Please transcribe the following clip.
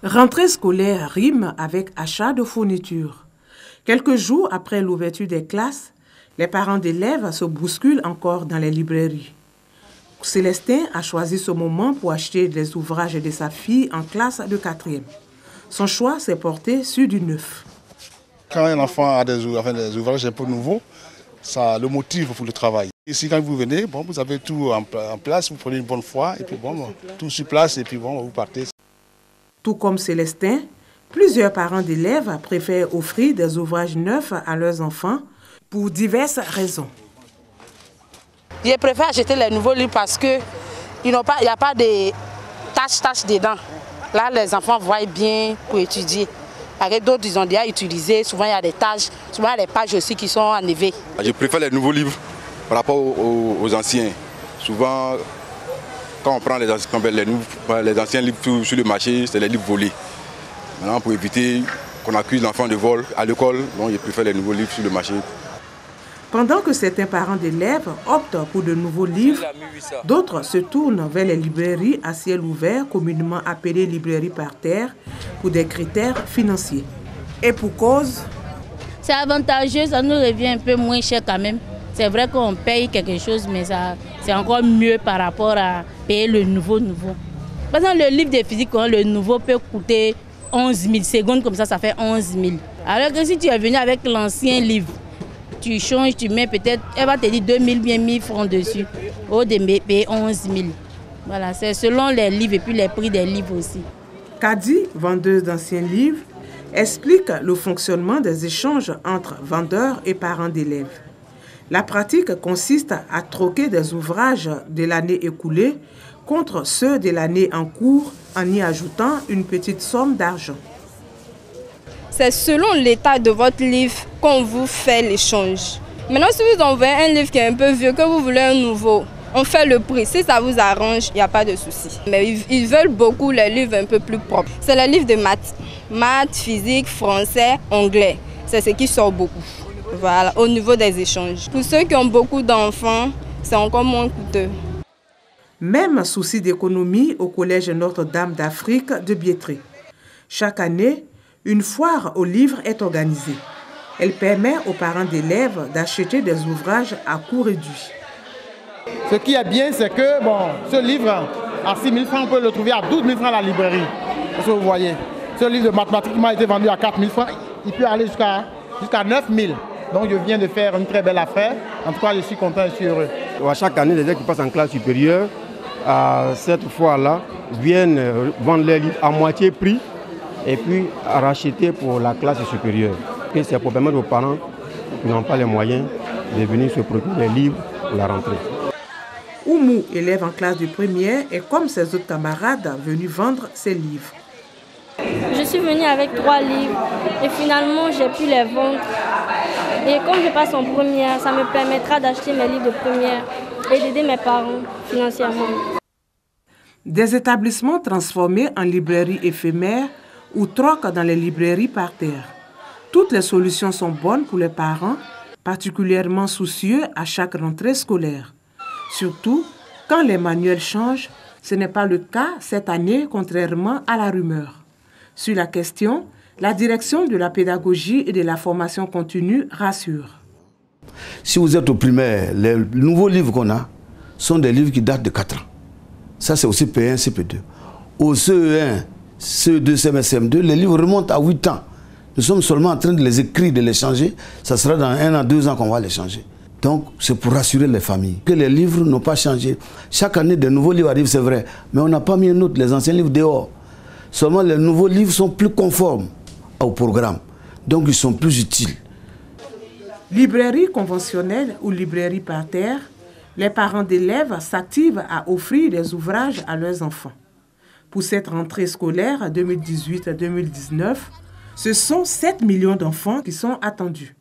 Rentrée scolaire rime avec achat de fournitures. Quelques jours après l'ouverture des classes, les parents d'élèves se bousculent encore dans les librairies. Célestin a choisi ce moment pour acheter les ouvrages de sa fille en classe de 4e. Son choix s'est porté sur du neuf. Quand un enfant a des ouvrages un peu nouveaux, ça le motive pour le travail. Ici, quand vous venez, vous avez tout en place, vous prenez une bonne foi, et puis tout sur place, et puis vous partez. Tout comme Célestin, plusieurs parents d'élèves préfèrent offrir des ouvrages neufs à leurs enfants pour diverses raisons. Je préfère acheter les nouveaux livres parce qu'il n'y a pas de taches dedans. Là, les enfants voient bien pour étudier. Avec d'autres, ils ont déjà utilisé, souvent il y a des taches, souvent il y a des pages aussi qui sont enlevées. Je préfère les nouveaux livres par rapport aux anciens. Souvent, quand on prend les anciens livres sur le marché, c'est les livres volés. Maintenant, pour éviter qu'on accuse l'enfant de vol à l'école, je préfère les nouveaux livres sur le marché. Pendant que certains parents d'élèves optent pour de nouveaux livres, d'autres se tournent vers les librairies à ciel ouvert, communément appelées librairies par terre, pour des critères financiers. Et pour cause, c'est avantageux, ça nous revient un peu moins cher quand même. C'est vrai qu'on paye quelque chose, mais c'est encore mieux par rapport à payer le nouveau. Par exemple, le livre de physique, le nouveau peut coûter 11 000 secondes, comme ça fait 11 000. Alors que si tu es venu avec l'ancien livre, tu changes, tu mets peut-être, elle va te dire 2 000, bien 1 000 francs dessus, au lieu de payer 11 000. Voilà, c'est selon les livres et puis les prix des livres aussi. Kadi, vendeuse d'anciens livres, explique le fonctionnement des échanges entre vendeurs et parents d'élèves. La pratique consiste à troquer des ouvrages de l'année écoulée contre ceux de l'année en cours en y ajoutant une petite somme d'argent. C'est selon l'état de votre livre qu'on vous fait l'échange. Maintenant, si vous envoyez un livre qui est un peu vieux, que vous voulez un nouveau, on fait le prix. Si ça vous arrange, il n'y a pas de souci. Mais ils veulent beaucoup les livres un peu plus propres. C'est les livres de maths, physique, français, anglais. C'est ce qui sort beaucoup. Voilà, au niveau des échanges. Pour ceux qui ont beaucoup d'enfants, c'est encore moins coûteux. Même souci d'économie au Collège Notre-Dame d'Afrique de Biétré. Chaque année, une foire aux livres est organisée. Elle permet aux parents d'élèves d'acheter des ouvrages à coût réduit. Ce qui est bien, c'est que ce livre, à 6 000 francs, on peut le trouver à 12 000 francs à la librairie. Parce que vous voyez, ce livre de mathématiques m'a été vendu à 4 000 francs. Il peut aller jusqu'à 9 000. Donc je viens de faire une très belle affaire. En tout cas, je suis content et je suis heureux. Chaque année, les élèves qui passent en classe supérieure, cette fois-là, viennent vendre leurs livres à moitié prix et puis à racheter pour la classe supérieure. Et c'est pour permettre aux parents qui n'ont pas les moyens de venir se procurer les livres pour la rentrée. Oumou, élève en classe de première, est comme ses autres camarades venus vendre ses livres. Je suis venue avec 3 livres et finalement j'ai pu les vendre. Et comme je passe en première, ça me permettra d'acheter mes livres de première et d'aider mes parents financièrement. Des établissements transformés en librairies éphémères ou troquent dans les librairies par terre. Toutes les solutions sont bonnes pour les parents, particulièrement soucieux à chaque rentrée scolaire. Surtout quand les manuels changent, ce n'est pas le cas cette année, contrairement à la rumeur. Sur la question, la direction de la pédagogie et de la formation continue rassure. Si vous êtes au primaire, les nouveaux livres qu'on a sont des livres qui datent de 4 ans. Ça, c'est au CP1, CP2. Au CE1, CE2, CM2, les livres remontent à 8 ans. Nous sommes seulement en train de les écrire, de les changer. Ça sera dans 1 an, 2 ans qu'on va les changer. Donc, c'est pour rassurer les familles que les livres n'ont pas changé. Chaque année, de nouveaux livres arrivent, c'est vrai. Mais on n'a pas mis un autre, les anciens livres dehors. Seulement, les nouveaux livres sont plus conformes au programme. Donc, ils sont plus utiles. Librairie conventionnelle ou librairie par terre, les parents d'élèves s'activent à offrir des ouvrages à leurs enfants. Pour cette rentrée scolaire 2018-2019, ce sont 7 millions d'enfants qui sont attendus.